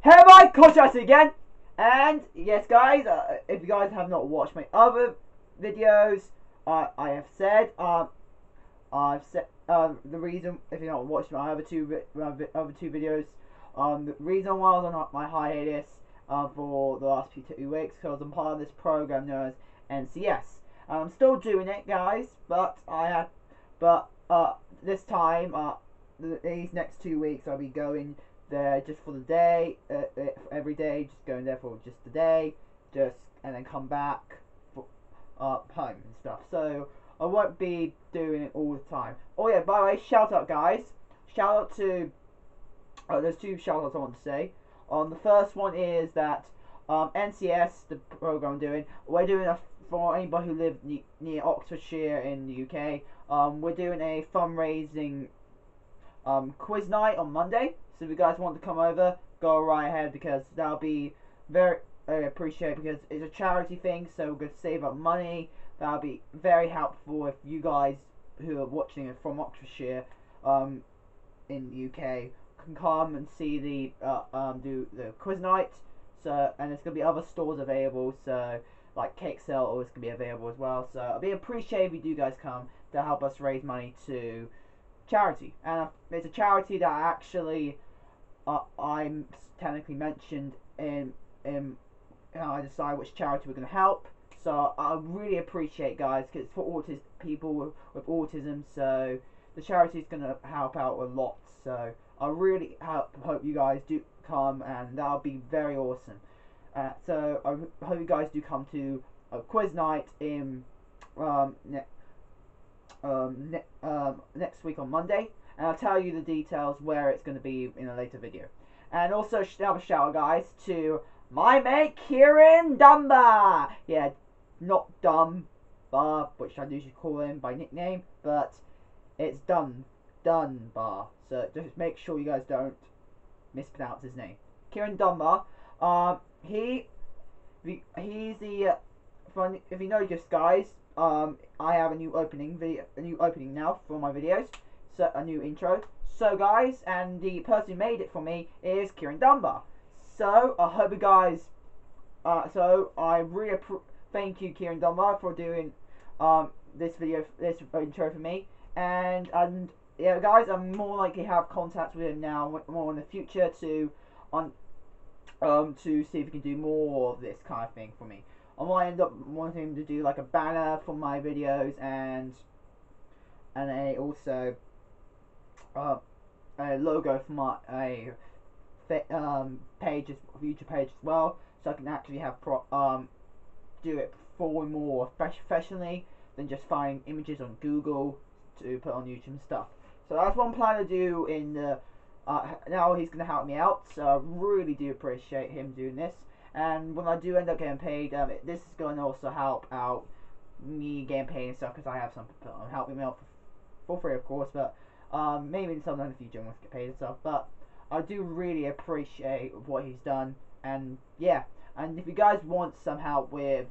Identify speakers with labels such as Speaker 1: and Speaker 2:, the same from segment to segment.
Speaker 1: Hey, my shoutouts again, and yes, guys, if you guys have not watched my other videos, I've said the reason if you're not watching my other two videos, the reason why I was on my hiatus for the last 2 weeks because I'm part of this program known as NCS. I'm still doing it, guys, but this time these next 2 weeks I'll be going there just for the day, every day, just going there for just the day, and then come back for, home and stuff. So I won't be doing it all the time. Oh yeah, by the way, shout out, guys. Shout out to there's two shout outs I want to say. The first one is that NCS, the program I'm doing, we're doing for anybody who lives near Oxfordshire in the UK. We're doing a fundraising quiz night on Monday. So if you guys want to come over, go right ahead, because that'll be very appreciated, because it's a charity thing, so we're going to save up money. That'll be very helpful if you guys who are watching it from Oxfordshire in the UK can come and see the do the quiz night. So, and there's going to be other stores available, so like cake sale is going to be available as well. So it'll be appreciated if you do guys come to help us raise money to charity. And it's a charity that actually I'm technically mentioned in I decide which charity we're going to help. So I really appreciate, guys, because it's for people with autism, so the charity is going to help out a lot. So I really hope you guys do come, and that'll be very awesome. So I hope you guys do come to a quiz night in next week on Monday, and I'll tell you the details where it's going to be in a later video. And also have a shout out, guys, to my mate Kieran Dunbar. Yeah, not Dunbar, which I usually call him by nickname, but it's Dunbar. So just make sure you guys don't mispronounce his name. Kieran Dunbar. He's the if you know this, guys. I have a new opening now for my videos, so a new intro. So guys, and the person who made it for me is Kieran Dunbar. So I hope you guys. So I really thank you, Kieran Dunbar, for doing this intro for me. And yeah, guys, I'm more likely to have contact with him now, more in the future, to see if he can do more of this kind of thing for me. I might end up wanting him to do like a banner for my videos, and also a logo for my YouTube page as well, so I can actually have do it for more professionally than just find images on Google to put on YouTube and stuff. So that's what I'm planning to do in the now he's going to help me out, so I really do appreciate him doing this. And when I do end up getting paid, this is going to also help out me getting paid and stuff, because I have some people helping me out for free, of course, but maybe sometime in the future I want to get paid and stuff. But I do really appreciate what he's done, and yeah. And if you guys want some help with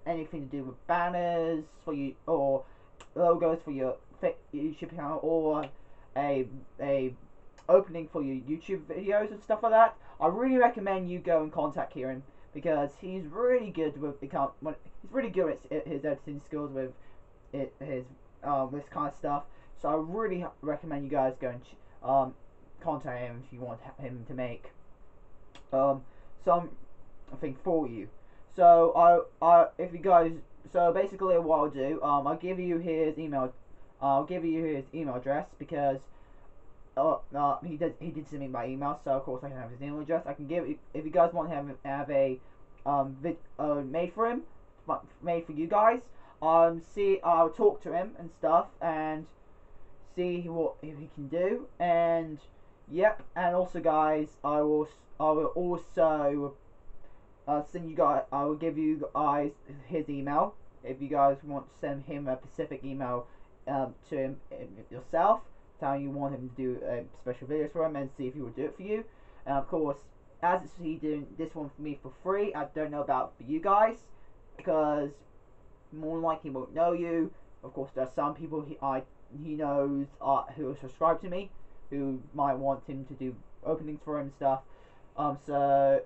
Speaker 1: anything to do with banners for you, or logos for your YouTube channel, or a opening for your YouTube videos and stuff like that, I really recommend you go and contact Kieran, because he's really good with he's really good at his editing skills with his this kind of stuff. So I really recommend you guys go and contact him if you want him to make something for you. So if you guys, so basically what I'll do, I'll give you his email address, because he did send me by email, so of course I can have his email address. I can give, if you guys want to have a made for you guys. I'll talk to him and stuff, and see what he can do. And yep, and also, guys, I will also send you guys. I will give you guys his email if you guys want to send him a specific email to him yourself, telling you want him to do special videos for him, and see if he will do it for you. And of course, as he's doing this one for me for free, I don't know about for you guys, because more than likely he won't know you. Of course, there are some people he knows who are subscribed to me, who might want him to do openings for him and stuff. So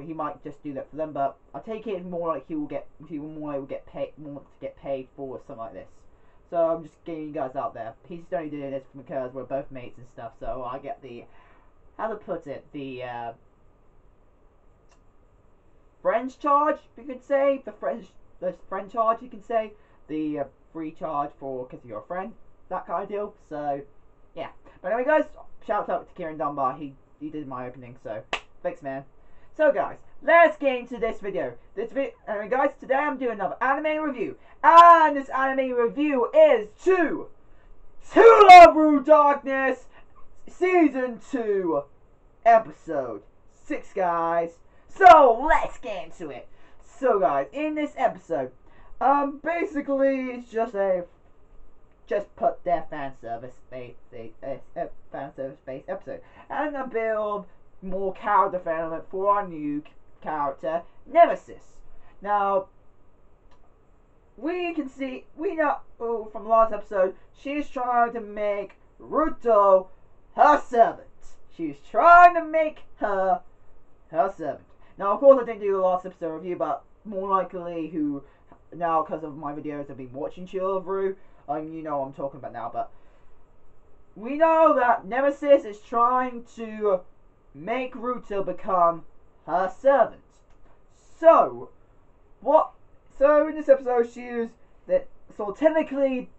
Speaker 1: he might just do that for them, but I take it more like he will get paid for something like this. So I'm just getting you guys out there. He's only doing this because we're both mates and stuff. So I get the, how to put it, the friends charge, you could say, the friend charge, you can say, the free charge for because you're a friend, that kind of deal. So yeah. But anyway, guys, shout out to Kieran Dunbar. He did my opening, so thanks, man. So guys, let's get into this video. Anyway, guys, today I'm doing another anime review, and this anime review is To Love Through Darkness, Season 2, Episode 6, guys. So let's get into it. So guys, in this episode, basically it's just put their fan service based episode, and a build more character development for our new character Nemesis. Now we know from the last episode she's trying to make Ruto her servant. She's trying to make her servant. Now, of course, I didn't do the last episode review, but more likely who now, because of my videos, have been watching Chalgrove, you know what I'm talking about now. But we know that Nemesis is trying to make Ruto become her servant. So in this episode, technically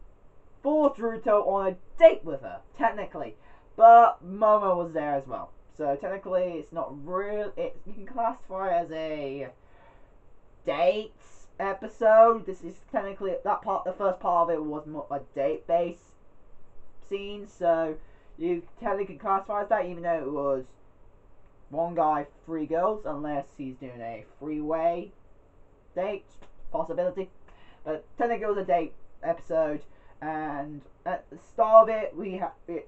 Speaker 1: forced Ruto on a date with her, technically, but Momo was there as well. So technically, it's not real. You can classify it as a date episode. This is technically that part. The first part of it was more a date-based scene, so you technically can classify it as that, even though it was one guy, 3 girls, unless he's doing a freeway date possibility. But technically, it was a date episode, and at the start of it, we have it.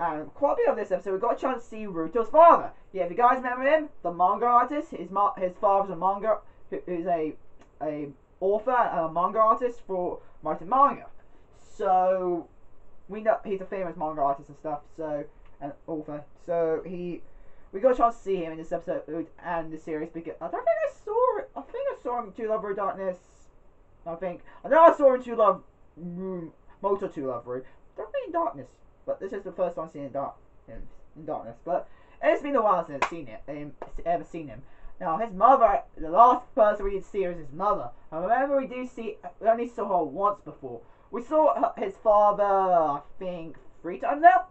Speaker 1: And quite a bit of this episode, we got a chance to see Ruto's father. Yeah, if you guys remember him, the manga artist. His father's a manga, who's a author and a manga artist for writing manga. So we know he's a famous manga artist and stuff. So an author. So we got a chance to see him in this episode and the series because I don't think I saw it. I think I saw him in To Love Through Darkness. I know I saw him in To Love Moto To Love Through. Don't be in Darkness. But this is the first time I've seen in Darkness. But it's been a while since I've ever seen him. Now, his mother, the last person we see is his mother. I remember we only saw her once before. We saw his father, I think, 3 times now.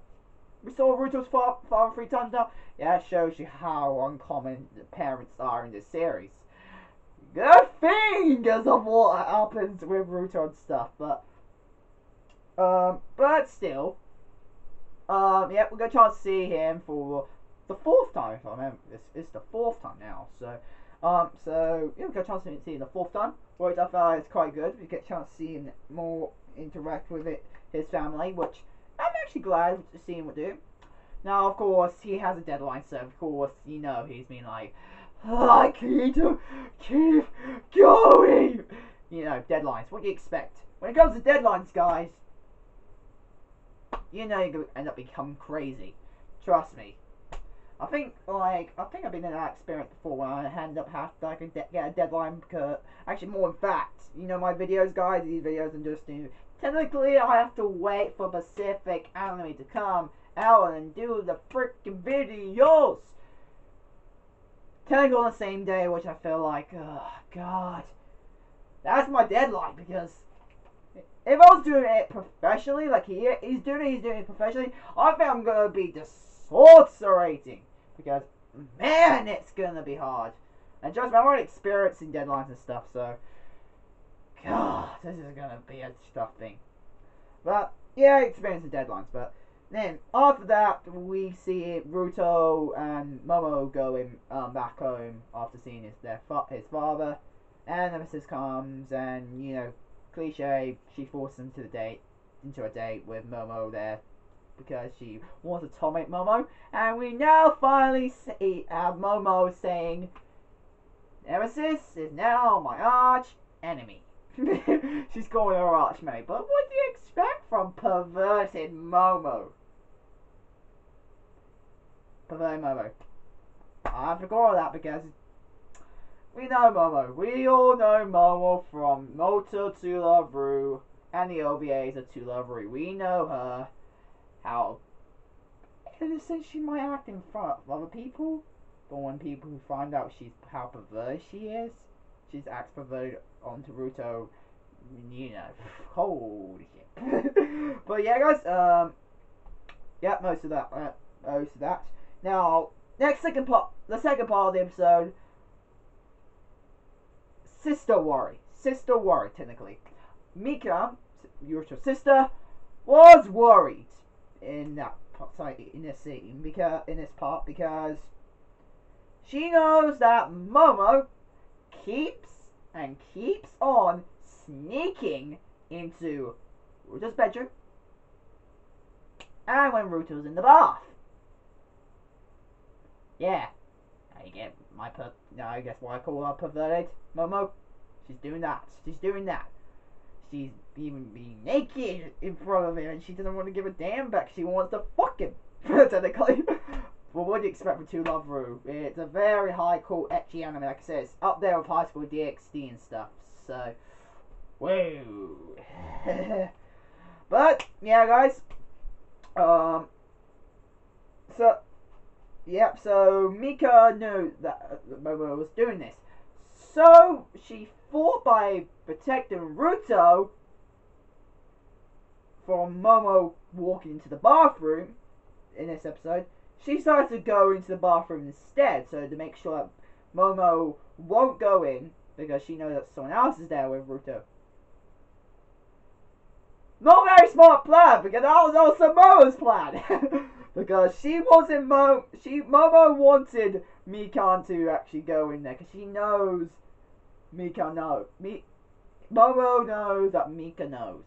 Speaker 1: We saw Ruto's father 3 times now. Yeah, that shows you how uncommon the parents are in this series. Good thing because of what happens with Ruto and stuff. But still. Yeah, we got a chance to see him for the 4th time, if I remember. It's the 4th time now, so yeah, we got a chance to see him the 4th time, which I thought is quite good. We get a chance to see him more interact with his family, which I'm actually glad to see him do. Now, of course, he has a deadline, so of course, you know, he's been like, I need to keep going! You know, deadlines, what do you expect? When it comes to deadlines, guys, you know you're going to end up becoming crazy. Trust me. I think I've been in that experience before when I end up having to get a deadline because, actually more in fact, you know my videos, guys, these videos I'm just doing, technically I have to wait for Pacific Anime to come out and do the freaking videos. Technically on the same day, which I feel like, oh god, that's my deadline because if I was doing it professionally, like he's doing it professionally, I think I'm gonna be desorcerating because man, it's gonna be hard. And just my own experience in deadlines and stuff, so god, this is gonna be a tough thing. But yeah, experience in deadlines. But then after that, we see Ruto and Momo going back home after seeing his father, and Nemesis comes and, you know, cliche, she forced him into a date with Momo there because she wants to tolerate Momo, and we now finally see Momo saying Nemesis is now my arch enemy. She's calling her arch mate, but what do you expect from perverted Momo? Perverted Momo. I forgot that because we know Momo. We all know Momo from Moto to Love Ru and the OVAs of To Love Ru. We know her, how innocent she might act in front of other people, but when people who find out how perverted she is, she's acts perverted onto Ruto, you know, holy shit. But yeah, guys, yeah, most of that. Now, the second part of the episode, Sister Worry, technically. Mika, Yurisha's sister, was worried in this scene, because she knows that Momo keeps on sneaking into Ruto's bedroom, and when Ruto's in the bath. Yeah, I get I guess why I call her perverted. Momo, she's doing that. She's even being naked in front of him, and she doesn't want to give a damn back. She wants to fuck him, technically. Well, what do you expect from To Love Ru? It's a very high-core ecchi anime, like I said. It's up there with High School DxD and stuff. So, whoa. But yeah, guys. So Mika knew that Momo was doing this. So she thought by protecting Ruto from Momo walking into the bathroom in this episode, she started to go into the bathroom instead, so to make sure that Momo won't go in, because she knows that someone else is there with Ruto. Not very smart plan, because that was also Momo's plan. Because Momo wanted Mikan to actually go in there, because she knows Mika knows. Momo knows that Mika knows.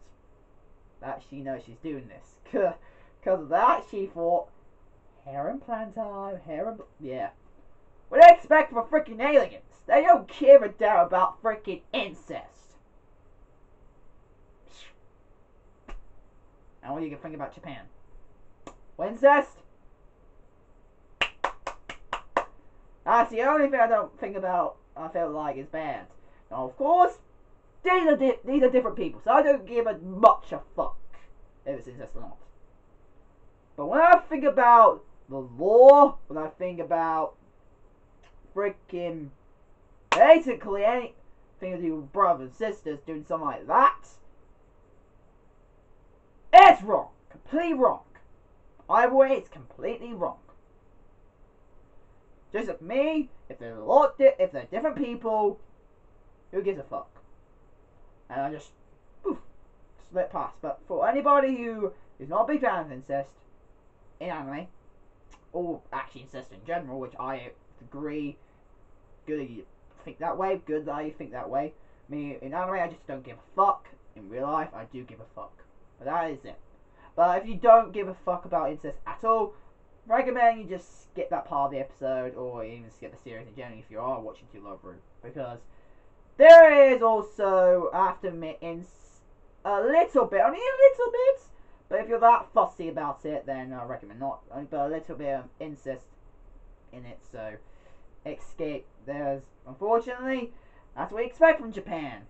Speaker 1: That she knows she's doing this. Because of that, she thought, hair implant time, yeah. What do they expect for freaking aliens? They don't care a damn about freaking incest. And what do you think about Japan? Incest? That's the only thing I feel like is bad. Now, of course, these are different people, so I don't give much a fuck if it's incest or not. But when I think about the law, when I think about freaking basically anything to do with brothers and sisters doing something like that, it's wrong. Completely wrong. Either way, it's completely wrong. Just like me, if they're different people, who gives a fuck? And I just slip past. But for anybody who is not a big fan of incest in anime, or actually incest in general, which I agree, good that you think that way, good that you think that way. Me, in anime, I just don't give a fuck. In real life, I do give a fuck. But that is it. But if you don't give a fuck about incest at all, recommend you just skip that part of the episode, or even skip the series in general if you are watching To Love Ru, because there is also, I have to admit, a little bit, only a little bit, but if you're that fussy about it, then I recommend not, but a little bit of incest in it, so escape. There's, unfortunately, that's what we expect from Japan.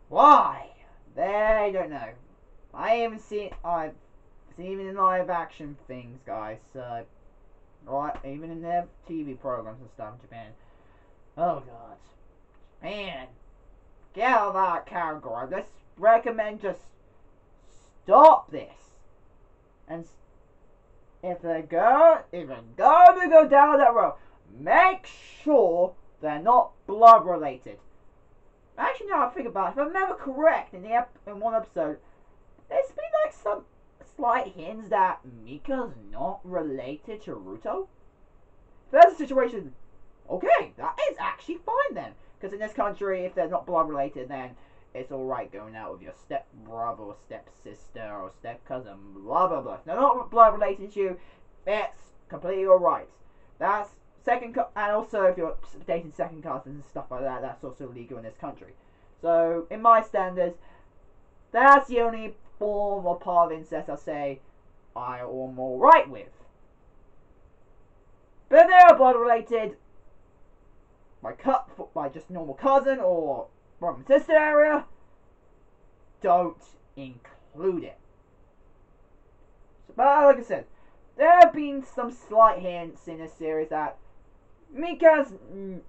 Speaker 1: Why? They don't know. I've seen even in live action things, guys, right, even in their TV programs and stuff in Japan. Oh god. Man. Get out of that category. Let's recommend just stop this. And if they're going to go down that road, make sure they're not blood related. Actually, now I think about it, if I remember correct, in one episode, there's been like some slight hints that Mika's not related to Ruto. If that's the situation, okay, that is actually fine then. Because in this country, if they're not blood related, then it's alright going out with your step brother or step sister or step cousin, blah blah blah. If they're not blood related to you, it's completely alright. That's and also if you're dating second cousins and stuff like that, that's also legal in this country. So, in my standards, that's the only form or part of incest I'll say I am alright with. But if they're blood related, by just normal cousin or brother and sister area, don't include it. But like I said, there have been some slight hints in this series that Mika's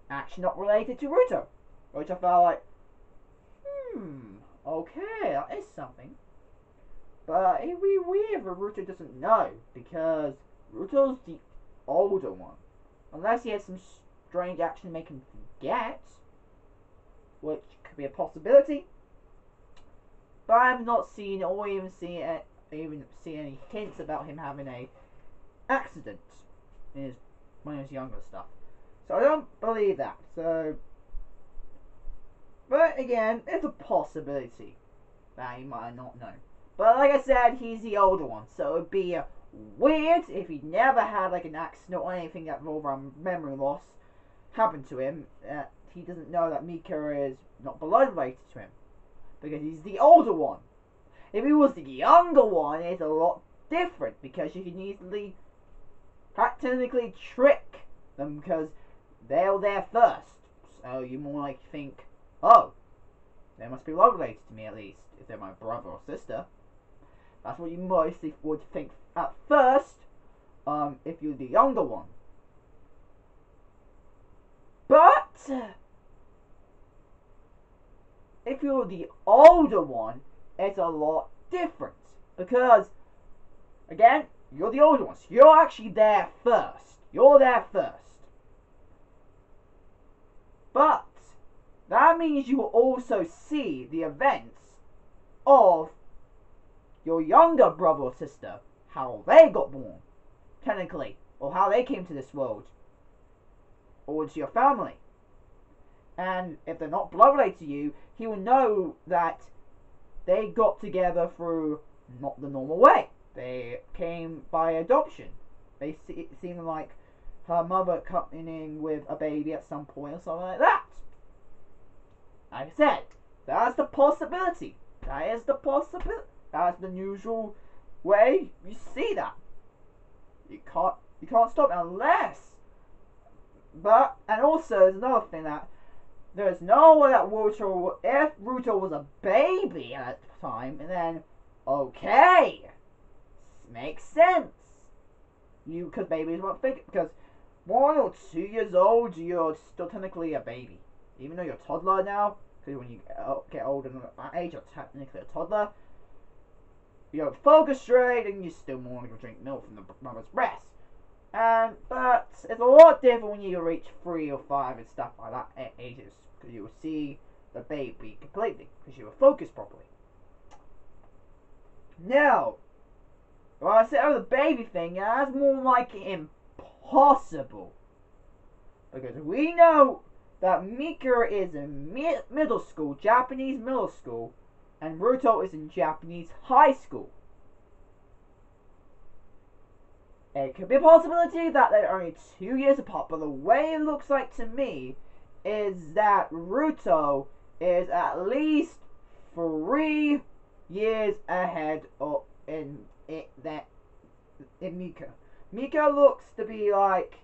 Speaker 1: actually not related to Ruto, which I felt like, okay, that is something. But it'd be weird if Ruto doesn't know, because Ruto's the older one. Unless he has some strange action to make him forget, which could be a possibility. But I have not seen or even seen any hints about him having a accident in when he was younger stuff. So I don't believe that. So, but again, it's a possibility that he might not know. But like I said, he's the older one, so it'd be weird if he never had like an accident or anything that involved memory loss happened to him. He doesn't know that Mika is not blood related to him, because he's the older one. If he was the younger one, it's a lot different, because you can easily technically trick them, because they were there first. So you more like think, oh, they must be blood related to me at least, if they're my brother or sister. That's what you mostly would think at first, if you're the younger one. But if you're the older one, it's a lot different, because again, you're the older one, so you're actually there first. You're there first. But that means you will also see the events of your younger brother or sister, how they got born, technically, or how they came to this world, or to your family. And if they're not blood related to you, he will know that they got together through not the normal way. They came by adoption. They seem like her mother coming in with a baby at some point or something like that. Like I said, that's the possibility. That is the possibility. That's the usual way you see that. You can't stop unless. But, and also there's another thing, that there's no way that Ruto, if Ruto was a baby at the time, and then, okay, makes sense. Because babies won't think, because 1 or 2 years old, you're still technically a baby. Even though you're a toddler now, because when you get older than that age, you're technically a toddler. You don't focus straight, and you're still more going to drink milk from the mother's breast. But it's a lot different when you reach 3 or 5 and stuff like that ages, because you will see the baby completely, because you will focus properly. Now, when I said the baby thing, that's more like impossible, because we know that Mika is in middle school, Japanese middle school, and Ruto is in Japanese high school. It could be a possibility that they're only 2 years apart, but the way it looks like to me is that Ruto is at least 3 years ahead of in Mika. Mika looks to be like,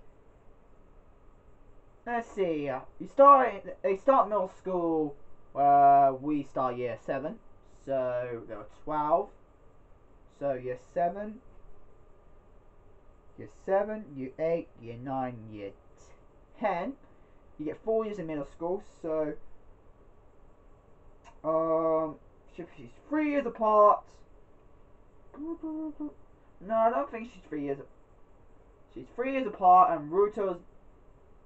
Speaker 1: let's see, they start middle school, we start year 7, so there were 12, so year 7, year 8, year 9, year 10, you get 4 years in middle school, so, she's 3 years apart. No, I don't think she's 3 years. She's 3 years apart, and Ruto's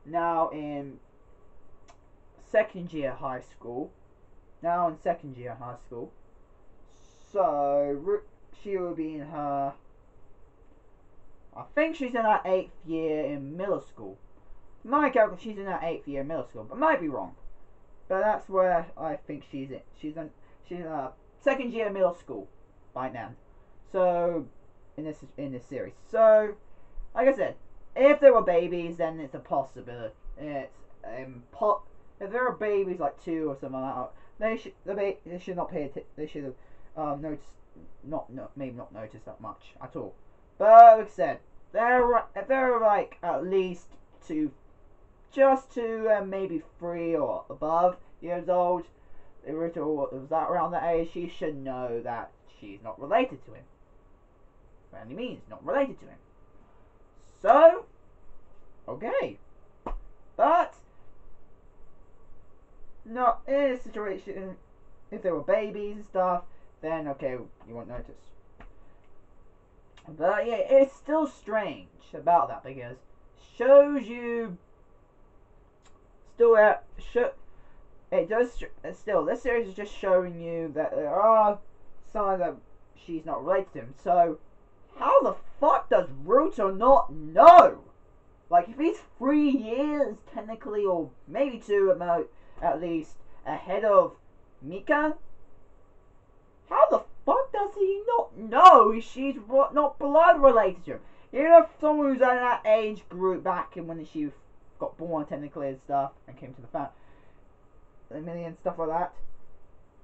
Speaker 1: now in second year high school. So she will be in her. I think she's in her 8th year in middle school. My calculation, she's in her 8th year in middle school, but I might be wrong. But that's where I think she's in. She's in her 2nd year in middle school right now. So in this series. So like I said, if there were babies, then it's a possibility. It's if there are babies like 2 or something like that, they should not pay. They should have maybe not noticed that much at all. But like I said, they're like at least maybe 3 or above years old, if Ruto was that around that age, she should know that she's not related to him. By any means, not related to him. So, okay. But, not in a situation, if there were babies and stuff, then okay, you won't notice. But yeah, it's still strange about that because shows you this series is just showing you that there are signs that she's not related to him. So how the fuck does Ruto not know? Like, if he's 3 years technically, or maybe 2 at least ahead of Mika, how the fuck does he not know she's not blood related to him? You know, someone who's in that age group back in when she got born technically and stuff, and came to the family and stuff like that,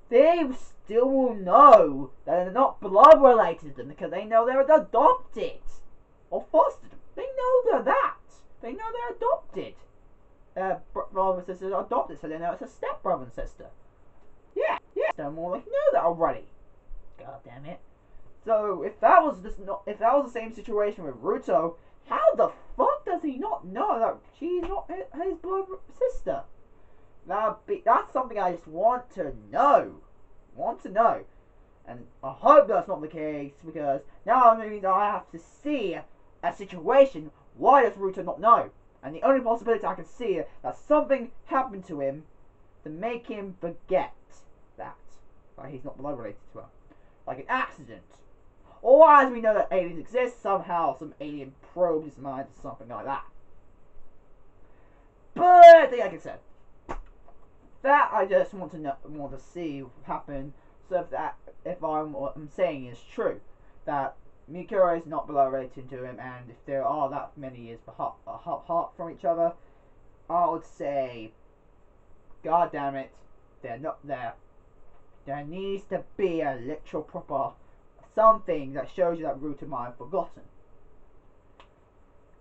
Speaker 1: they still will know that they're not blood related to them because they know they're adopted or fostered. They know they're that. They know they're adopted. Brother and sister are adopted, so they know it's a step brother and sister. Yeah. So more like know that already. God damn it. So if that was the same situation with Ruto, how the fuck does he not know that she's not his blood sister? That's something I just want to know. And I hope that's not the case, because now it means I have to see a situation. Why does Ruto not know? And the only possibility I can see is that something happened to him to make him forget that he's not blood related to her. Like an accident. Or as we know that aliens exist, somehow some alien probed his mind or something like that. But like I said, that I just want to see happen, so that if what I'm saying is true, that Mikura is not blood related to him, and if there are that many years apart from each other, I would say, god damn it, they're not there. There needs to be a literal proper something that shows you that Ruto might have forgotten.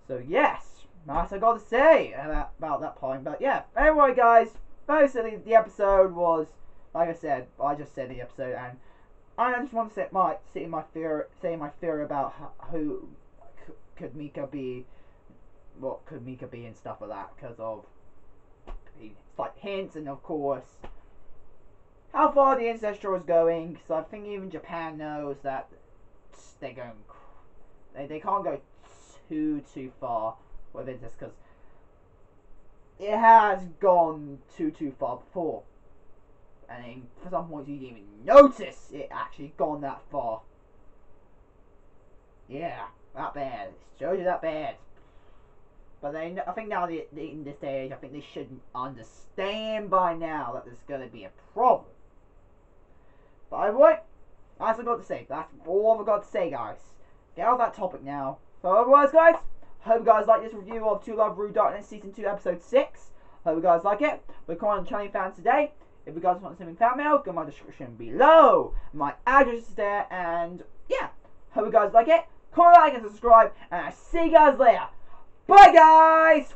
Speaker 1: So yes, that's what I got to say about that point. But yeah, anyway guys, basically the episode was, like I said, I just said the episode, and I just want to say my theory about who could Mika be, what could Mika be and stuff like that, because of it's like hints, and of course how far the ancestral is going, because I think even Japan knows that they can't go too far with it, just because it has gone too far before, and for some points you didn't even notice it actually gone that far. Yeah, that bad. It shows you that bad. But I think now in this stage, I think they should understand by now that there's going to be a problem. But anyway, that's what I've got to say. That's all I've got to say, guys. Get out of that topic now. So otherwise, guys, hope you guys like this review of To Love Ru Darkness Season 2 Episode 6. Hope you guys like it. We're calling on Channeling Fans today. If you guys want something fan mail, go in my description below. My address is there, and yeah. Hope you guys like it. Comment, like, and subscribe, and I'll see you guys later. Bye, guys!